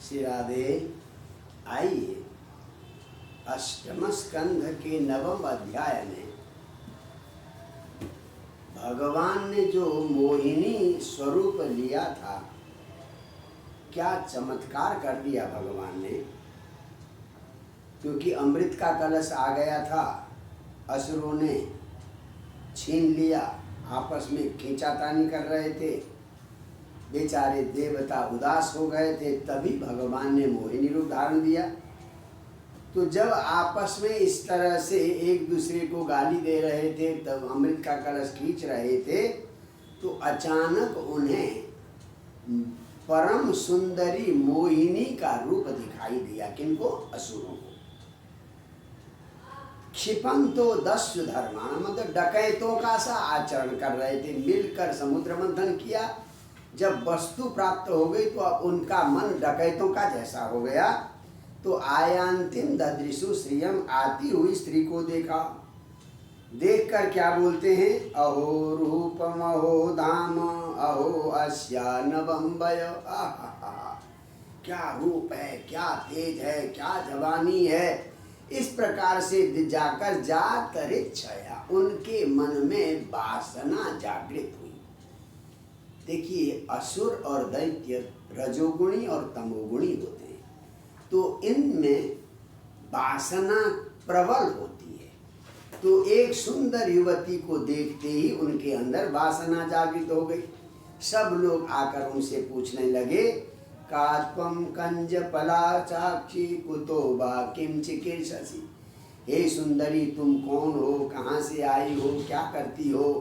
श्री राधे। आइए अष्टम स्कंध के 9वें अध्याय में भगवान ने जो मोहिनी स्वरूप लिया था, क्या चमत्कार कर दिया भगवान ने। क्योंकि अमृत का कलश आ गया था, असुरों ने छीन लिया, आपस में खींचातानी कर रहे थे, बेचारे देवता उदास हो गए थे, तभी भगवान ने मोहिनी रूप धारण दिया। तो जब आपस में इस तरह से एक दूसरे को गाली दे रहे थे, तब अमृत का कलश खींच रहे थे, तो अचानक उन्हें परम सुंदरी मोहिनी का रूप दिखाई दिया। किनको? असुरों को। क्षिपंतो दस्यु धर्मान, मतलब डकैतों का सा आचरण कर रहे थे। मिलकर समुद्र मंथन किया, जब वस्तु प्राप्त हो गई तो अब उनका मन डकैतों का जैसा हो गया। तो आयांतिम ददृशु श्रियम, आती हुई स्त्री को देखा। देखकर क्या बोलते हैं? अहो रूपम अहो धाम अहो अस्या नवम्बय। क्या रूप है, क्या तेज है, क्या जवानी है। इस प्रकार से जाकर जातरिच्छया, उनके मन में वासना जागृत हुई। देखिए, असुर और दैत्य रजोगुणी और तमोगुणी होते हैं, तो इनमें वासना प्रबल होती है। तो एक सुंदर युवती को देखते ही उनके अंदर वासना जागृत हो गई। सब लोग आकर उनसे पूछने लगे, कात्वम कंज पला साक्षी कुतो बा किम चिकीर्षसि। हे सुंदरी, तुम कौन हो, कहाँ से आई हो, क्या करती हो,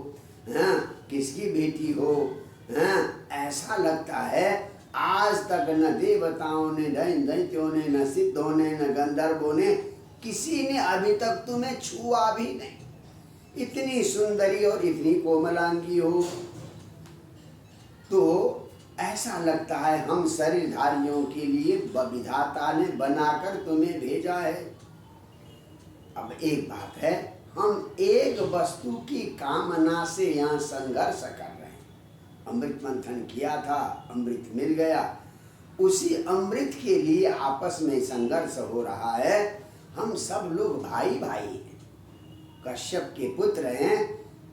किसकी बेटी हो? ऐसा लगता है आज तक न देवताओं ने, न दैत्यों ने, न सिद्धों ने, न गंधर्वों ने, किसी ने अभी तक तुम्हें छुआ भी नहीं। इतनी सुंदरी और इतनी कोमलांगी हो, तो ऐसा लगता है हम शरीरधारियों के लिए विधाता ने बनाकर तुम्हें भेजा है। अब एक बात है, हम एक वस्तु की कामना से यहाँ संघर्ष कर रहे हैं। अमृत मंथन किया था, अमृत मिल गया, उसी अमृत के लिए आपस में संघर्ष हो रहा है। हम सब लोग भाई भाई हैं, कश्यप के पुत्र हैं।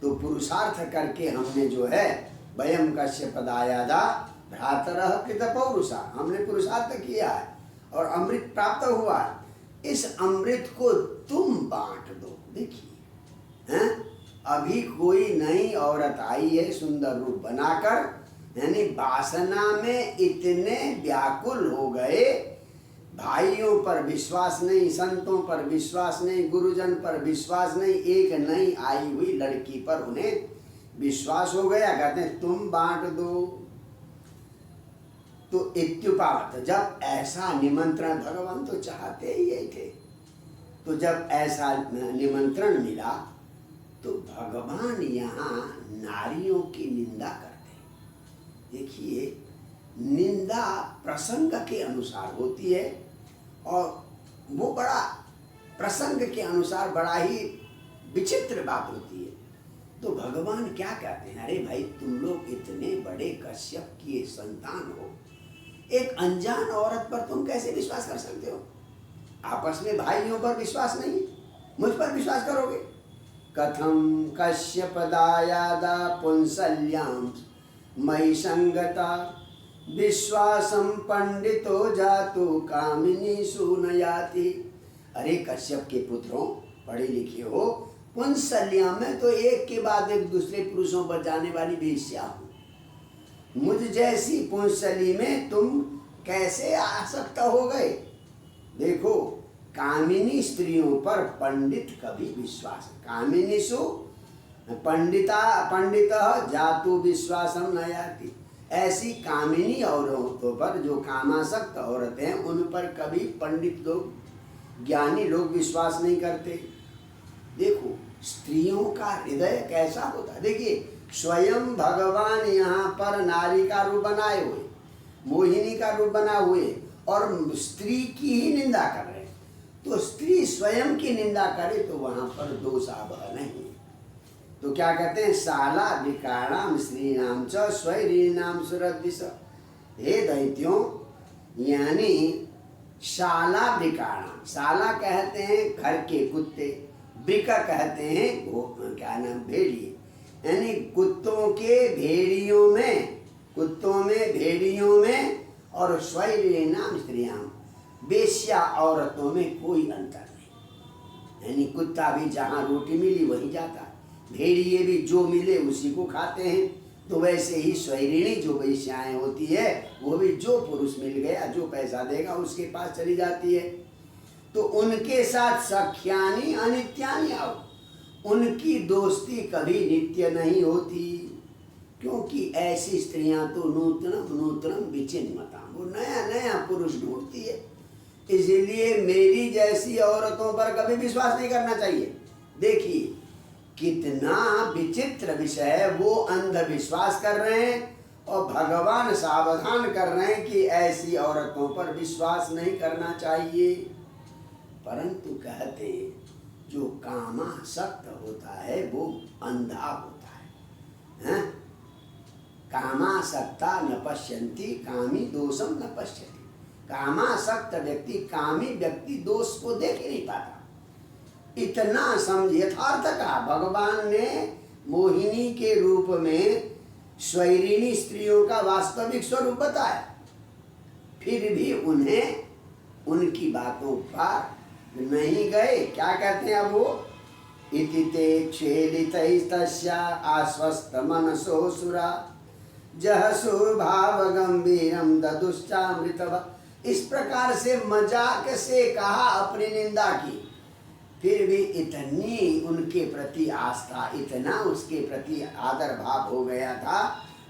तो पुरुषार्थ करके हमने जो है, वयम कश्यपदायादा भ्रातरः कृत पौरुषा, हमने पुरुषार्थ किया है और अमृत प्राप्त हुआ है। इस अमृत को तुम बांट दो। देखिए, अभी कोई नई औरत आई है सुंदर रूप बनाकर, यानी वासना में इतने व्याकुल हो गए, भाइयों पर विश्वास नहीं, संतों पर विश्वास नहीं, गुरुजन पर विश्वास नहीं, एक नई आई हुई लड़की पर उन्हें विश्वास हो गया। कहते हैं तुम बांट दो। तो इत्युपात, जब ऐसा निमंत्रण, भगवान तो चाहते ही यही थे, तो जब ऐसा निमंत्रण मिला तो भगवान यहाँ नारियों की निंदा करते। देखिए, निंदा प्रसंग के अनुसार होती है और वो बड़ा प्रसंग के अनुसार बड़ा ही विचित्र बात होती है। तो भगवान क्या कहते हैं? अरे भाई, तुम लोग इतने बड़े कश्यप की संतान हो, एक अनजान औरत पर तुम कैसे विश्वास कर सकते हो? आपस में भाइयों पर विश्वास नहीं, मुझ पर विश्वास करोगे? कथम कश्यपदायादा पुंसल्याम मयि संगता विश्वासम पंडितो जातु कामिनी सुनयाति। अरे कश्यप के पुत्रों, पढ़े लिखे हो, पुंसल्या में तो एक के बाद एक दूसरे पुरुषों पर जाने वाली वेश्या हो। मुझ जैसी पुंसली में तुम कैसे आसक्त हो गए? देखो, कामिनी स्त्रियों पर पंडित कभी विश्वास, कामिनीषु पंडित जातु विश्वासम न याति। ऐसी कामिनी औरतों पर, जो कामासक्त औरतें हैं, उन पर कभी पंडित लोग, ज्ञानी लोग विश्वास नहीं करते। देखो स्त्रियों का हृदय कैसा होता है। देखिए, स्वयं भगवान यहाँ पर नारी का रूप बनाए हुए, मोहिनी का रूप बना हुए, और स्त्री की ही निंदा कर रहे हैं। तो स्त्री स्वयं की निंदा करे तो वहां पर दोष आबह नहीं। तो क्या कहते हैं? शाला विकाराम स्त्रीणाम च स्वैरीणाम सुरद्विष। हे दैत्यों, यानी शाला वृकाणाम, शाला कहते हैं घर के कुत्ते, वृका कहते हैं क्या नाम, भेड़िए। यानी कुत्तों के भेड़ियों में, कुत्तों में भेड़ियों में, और स्वैरिणाम स्त्रियां, वेश्या औरतों में कोई अंतर नहीं। यानी कुत्ता भी जहाँ रोटी मिली वहीं जाता, भेड़िए भी जो मिले उसी को खाते हैं। तो वैसे ही स्वैरिणी जो वेश्याएं होती है वो भी जो पुरुष मिल गया, जो पैसा देगा उसके पास चली जाती है। तो उनके साथ सख्यानी अनित्यानी आओ, उनकी दोस्ती कभी नित्य नहीं होती, क्योंकि ऐसी स्त्रियां तो नूतनम नूतनम विचिन्मता, वो नया नया पुरुष ढूंढती है। इसलिए मेरी जैसी औरतों पर कभी विश्वास नहीं करना चाहिए। देखिए कितना विचित्र विषय है, वो अंधविश्वास कर रहे हैं और भगवान सावधान कर रहे हैं कि ऐसी औरतों पर विश्वास नहीं करना चाहिए। परंतु कहते जो कामासक्त होता है वो अंधा होता है, हैं? कामासक्ता न पश्यन्ति कामी दोषम न पश्यति। कामासक्त व्यक्ति, कामी व्यक्ति दोष को देख ही नहीं पाता। इतना समझ यथार्थ का भगवान ने मोहिनी के रूप में स्वैरिणी स्त्रियों का वास्तविक स्वरूप बताया, फिर भी उन्हें उनकी बातों पर नहीं गए। क्या कहते हैं अब वो, इति ते छेदितैस्तस्या आश्वस्त मनसो सुरा जहसु भाव गंभीरम ददुश्चामृतवा। इस प्रकार से मजाक से कहा, अपनी निंदा की, फिर भी इतनी उनके प्रति आस्था, इतना उसके प्रति आदर भाव हो गया था,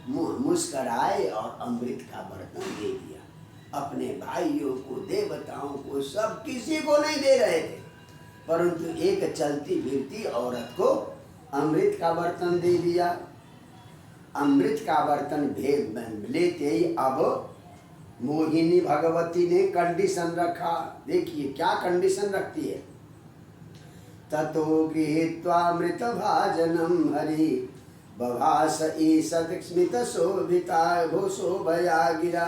मुस्कराए और अमृत का बर्तन दे दिया। अपने भाइयों को, देवताओं को, सब किसी को नहीं दे रहे थे, परंतु एक चलती फिरती औरत को अमृत का बर्तन दे दिया। अमृत का बर्तन लेते ही अब मोहिनी भगवती ने कंडीशन रखा। देखिए क्या कंडीशन रखती है, ततो गृहीत्वामृत भाजनम हरि बभास ईषद स्मित शोभिता भो शोभया गिरा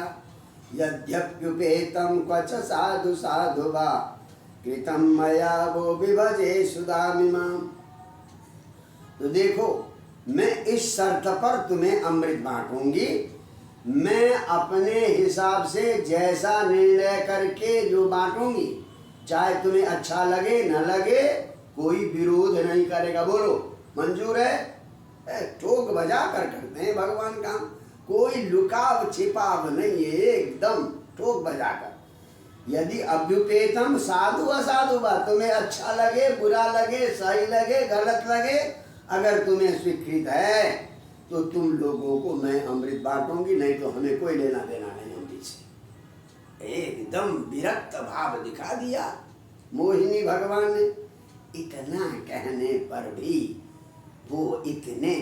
यद्यप्युपेतं क्वच साधु साधु वा कृतं मया वो विभजे सुदामिमाम। तो देखो मैं इस शर्त पर तुम्हें अमृत बांटूंगी, मैं अपने हिसाब से जैसा निर्णय करके जो बांटूंगी, चाहे तुम्हें अच्छा लगे न लगे, कोई विरोध नहीं करेगा। बोलो मंजूर है? ठोक बजा कर करते हैं भगवान काम, कोई लुकाव छिपाव नहीं है, एकदम ठोक बजा कर। यदि अभ्युपेतम साधु असाधु बा, तुम्हें अच्छा लगे बुरा लगे सही लगे गलत लगे, अगर तुम्हें स्वीकृत है तो तुम लोगों को मैं अमृत बांटूंगी, नहीं तो हमें कोई लेना देना नहीं अमृत से। एकदम विरक्त भाव दिखा दिया मोहिनी भगवान ने। इतना कहने पर भी वो इतने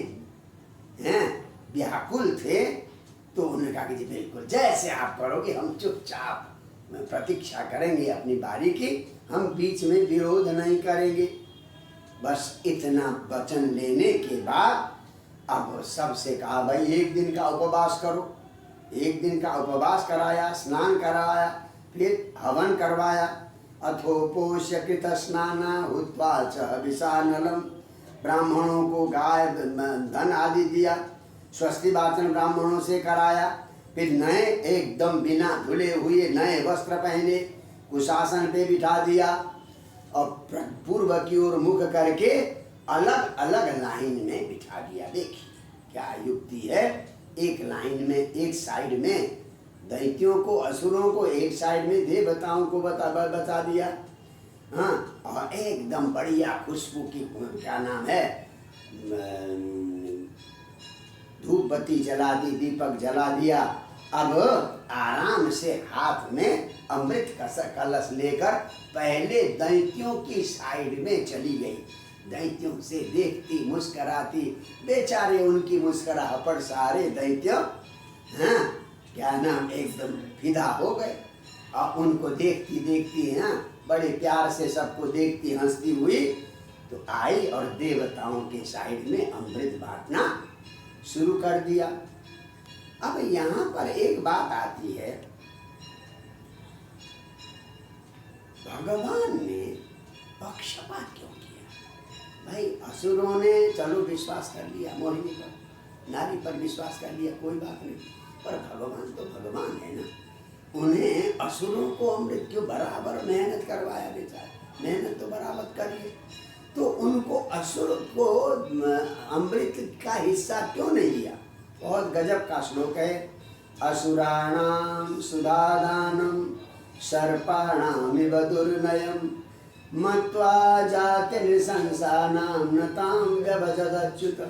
व्याकुल थे, तो उन्होंने कहा कि जी बिल्कुल जैसे आप करोगे, हम चुपचाप प्रतीक्षा करेंगे अपनी बारी की, हम बीच में विरोध नहीं करेंगे। बस इतना वचन लेने के बाद अब सबसे कहा भाई एक दिन का उपवास करो। एक दिन का उपवास कराया, स्नान कराया, फिर हवन करवाया। अथोपोष्य कृत स्नाना हुत्वा च विशानलम, ब्राह्मणों को गाय धन आदि दिया, स्वस्ति वाचन ब्राह्मणों से कराया, फिर नए एकदम बिना धुले हुए नए वस्त्र पहने, कुशासन पे बिठा दिया और पूर्व की ओर मुख करके अलग अलग लाइन में बिठा दिया। देखिए क्या युक्ति है, एक लाइन में, एक साइड में दैत्यों को असुरों को, एक साइड में देवताओं को बता दिया। हाँ, और एकदम बढ़िया खुशबू की क्या नाम है, धूप बत्ती जला दी, दीपक जला दिया। अब आराम से हाथ में अमृत का कलश लेकर पहले दैत्यों की साइड में चली गई। दैत्यों से देखती मुस्कराती, बेचारे उनकी मुस्कुराहट सारे दैत्य क्या नाम एकदम फिदा हो गए और उनको देखती देखती बड़े प्यार से सबको देखती हंसती हुई तो आई और देवताओं के साइड में अमृत बांटना शुरू कर दिया। अब यहाँ पर एक बात आती है, भगवान ने पक्षपात क्यों किया? भाई असुरों ने चलो विश्वास कर लिया, मोहिनी पर, नारी पर विश्वास कर लिया, कोई बात नहीं, पर भगवान तो भगवान है ना। उन्हें असुरों को अमृत क्यों, बराबर मेहनत करवाया बेचारा, मेहनत तो बराबर करिए, तो उनको असुर को अमृत का हिस्सा क्यों नहीं दिया? बहुत गजब का श्लोक है, असुराणाम सुधादानम सर्पाणामिव दुर्नयम मत्वा जातिर्शंसानां नतां व्यभजदच्युत।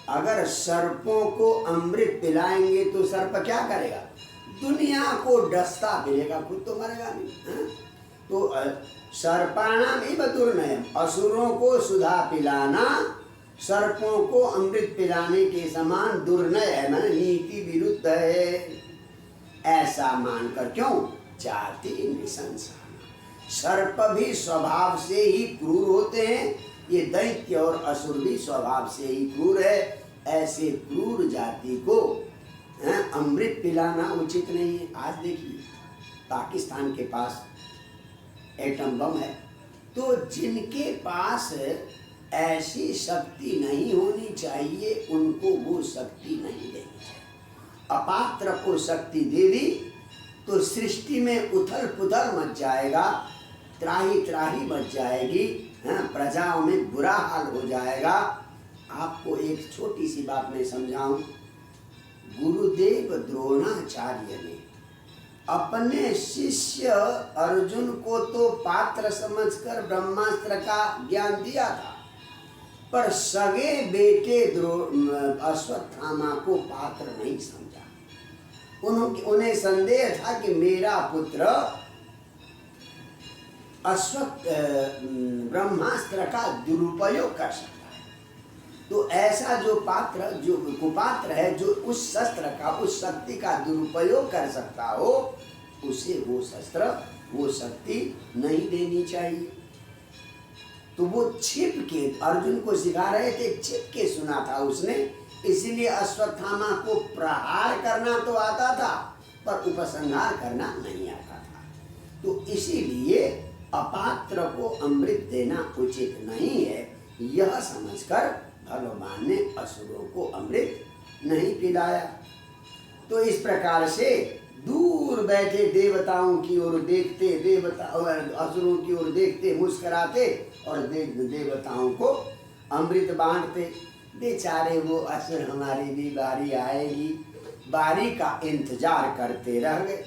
अगर सर्पों को अमृत पिलाएंगे तो सर्प क्या करेगा? दुनिया को डसता फिरेगा, खुद तो मरेगा नहीं, है? तो सर्पाणाम इव दुर्नयम, असुरों को सुधा पिलाना सर्पों को अमृत पिलाने के समान दुर्नय है, माने नीति विरुद्ध है। ऐसा मानकर क्यों? जाति निशंसा, सर्प भी स्वभाव से ही क्रूर होते हैं, ये दैत्य और असुर भी स्वभाव से ही क्रूर है। ऐसे क्रूर जाति को अमृत पिलाना उचित नहीं है। आज देखिए पाकिस्तान के पास एटम बम है, तो जिनके पास ऐसी शक्ति नहीं होनी चाहिए उनको वो शक्ति नहीं देनी चाहिए। अपात्र को शक्ति दे दी तो सृष्टि में उथल पुथल मच जाएगा, त्राही त्राही मच जाएगी, प्रजाओं में बुरा हाल हो जाएगा। आपको एक छोटी सी बात मैं समझाऊं। गुरुदेव द्रोणाचार्य ने अपने शिष्य अर्जुन को तो पात्र समझकर ब्रह्मास्त्र का ज्ञान दिया था, पर सगे बेटे अश्वत्थामा को पात्र नहीं समझा। उन्हें संदेह था कि मेरा पुत्र ब्रह्मास्त्र का दुरुपयोग कर सकता है, तो ऐसा जो पात्र, जो कुपात्र है, जो उस शस्त्र का, उस शक्ति का दुरुपयोग कर सकता हो, उसे वो शस्त्र, वो शक्ति नहीं देनी चाहिए। तो वो छिप के अर्जुन को सिखा रहे थे, छिप के सुना था उसने, इसीलिए अश्वत्थामा को प्रहार करना तो आता था पर उपसंहार करना नहीं आता था। तो इसीलिए अपात्र को अमृत देना उचित नहीं है, यह समझकर भगवान ने असुरों को अमृत नहीं पिलाया। तो इस प्रकार से दूर बैठे देवताओं की ओर देखते, असुरों की ओर देखते मुस्कुराते और देवताओं को अमृत बांटते। बेचारे वो असुर हमारी भी बारी आएगी, बारी का इंतजार करते रह गए।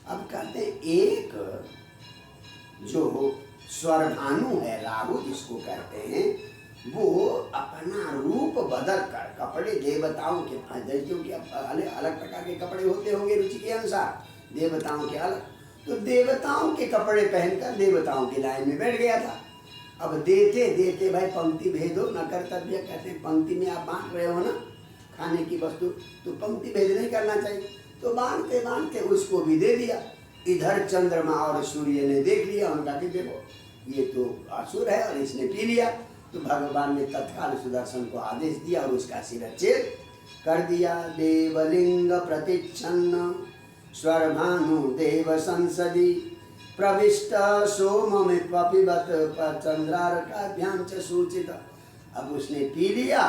अब कहते एक जो स्वरभानु है, राहु जिसको कहते हैं, वो अपना रूप बदल कर कपड़े देवताओं के पास, क्योंकि अलग अलग प्रकार के कपड़े होते होंगे रुचि के अनुसार, देवताओं के अलग, तो देवताओं के कपड़े पहनकर देवताओं की लाइन में बैठ गया था। अब देते देते भाई पंक्ति भेदो न कर्तव्य, कहते हैं पंक्ति में आप बांट रहे हो ना खाने की वस्तु, तो पंक्ति भेद नहीं करना चाहिए। तो बांटते बांटते उसको भी दे दिया। इधर चंद्रमा और सूर्य ने देख लिया, उनका कि देखो ये तो असुर है और इसने पी लिया। तो भगवान ने तत्काल सुदर्शन को आदेश दिया और उसका शिरच्छेद कर दिया। देवलिंग प्रतिच्छन्न स्वरभानु देव संसदी प्रविष्ट सोम पिबत चंद्रार्काभ्याम च सूचित। अब उसने पी लिया,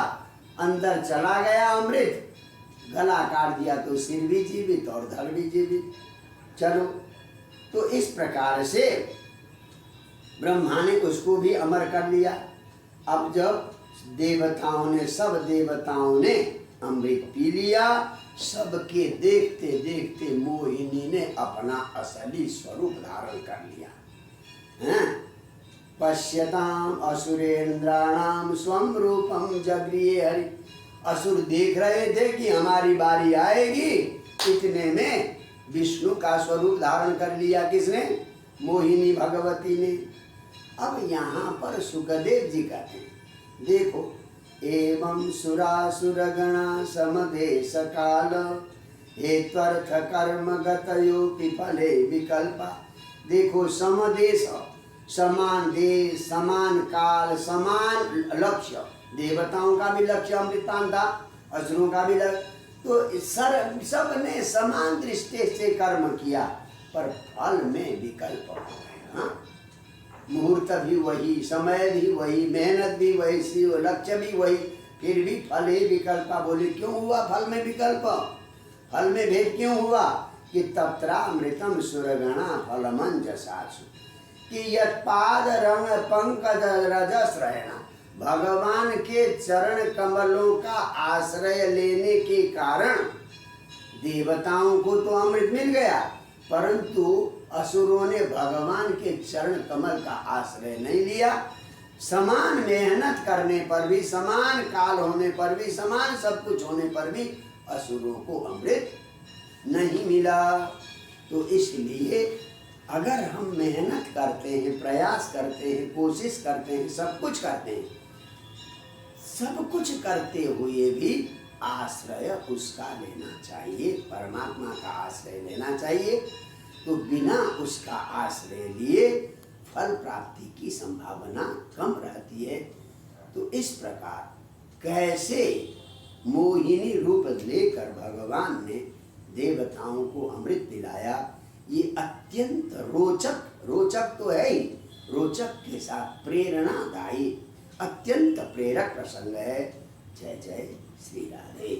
अंदर चला गया अमृत, गला काट दिया तो सिर भी जीवित और धड़ भी जीवित। चलो, तो इस प्रकार से ब्रह्मा ने उसको भी अमर कर लिया। अब जब देवताओं ने, सब देवताओं ने अमृत पी लिया, सबके देखते देखते मोहिनी ने अपना असली स्वरूप धारण कर लिया। हैं? पश्यताम असुरेन्द्राणाम स्वम रूपम जगरिये हरि। असुर देख रहे थे कि हमारी बारी आएगी, इतने में विष्णु का स्वरूप धारण कर लिया। किसने? मोहिनी भगवती ने। अब यहाँ पर सुखदेव जी कहते हैं, देखो, एवं सुरासुरगणा समदेश काल हेत्वर्थ कर्म गतयो पिफले विकल्पा। देखो, समदेश, समान देश, समान काल, समान लक्ष्य, देवताओं का भी लक्ष्य अमृतपान था, असुरों का भी लक्ष्य, तो सब ने समान दृष्टि से कर्म किया, पर फल में विकल्प हो गया। हाँ, मुहूर्त भी वही, समय भी वही, मेहनत भी वही, लक्ष्य भी वही, फिर भी फल ही विकल्प। बोले क्यों हुआ फल में विकल्प, फल में भेद क्यों हुआ? कि तत्रामृतम सुरगणा फलमंजसासु, कि यत्पाद रंग पंकज रजस रहना, भगवान के चरण कमलों का आश्रय लेने के कारण देवताओं को तो अमृत मिल गया, परंतु असुरों ने भगवान के चरण कमल का आश्रय नहीं लिया। समान मेहनत करने पर भी, समान काल होने पर भी, समान सब कुछ होने पर भी असुरों को अमृत नहीं मिला। तो इसलिए अगर हम मेहनत करते हैं, प्रयास करते हैं, कोशिश करते हैं, सब कुछ करते हैं, सब कुछ करते हुए भी आश्रय उसका लेना चाहिए, परमात्मा का आश्रय लेना चाहिए। तो बिना उसका आश्रय लिए फल प्राप्ति की संभावना कम रहती है। तो इस प्रकार कैसे मोहिनी रूप लेकर भगवान ने देवताओं को अमृत पिलाया, ये अत्यंत रोचक, रोचक तो है ही, रोचक के साथ प्रेरणादायी, अत्यंत प्रेरक प्रसंग है। जय जय श्री राधे।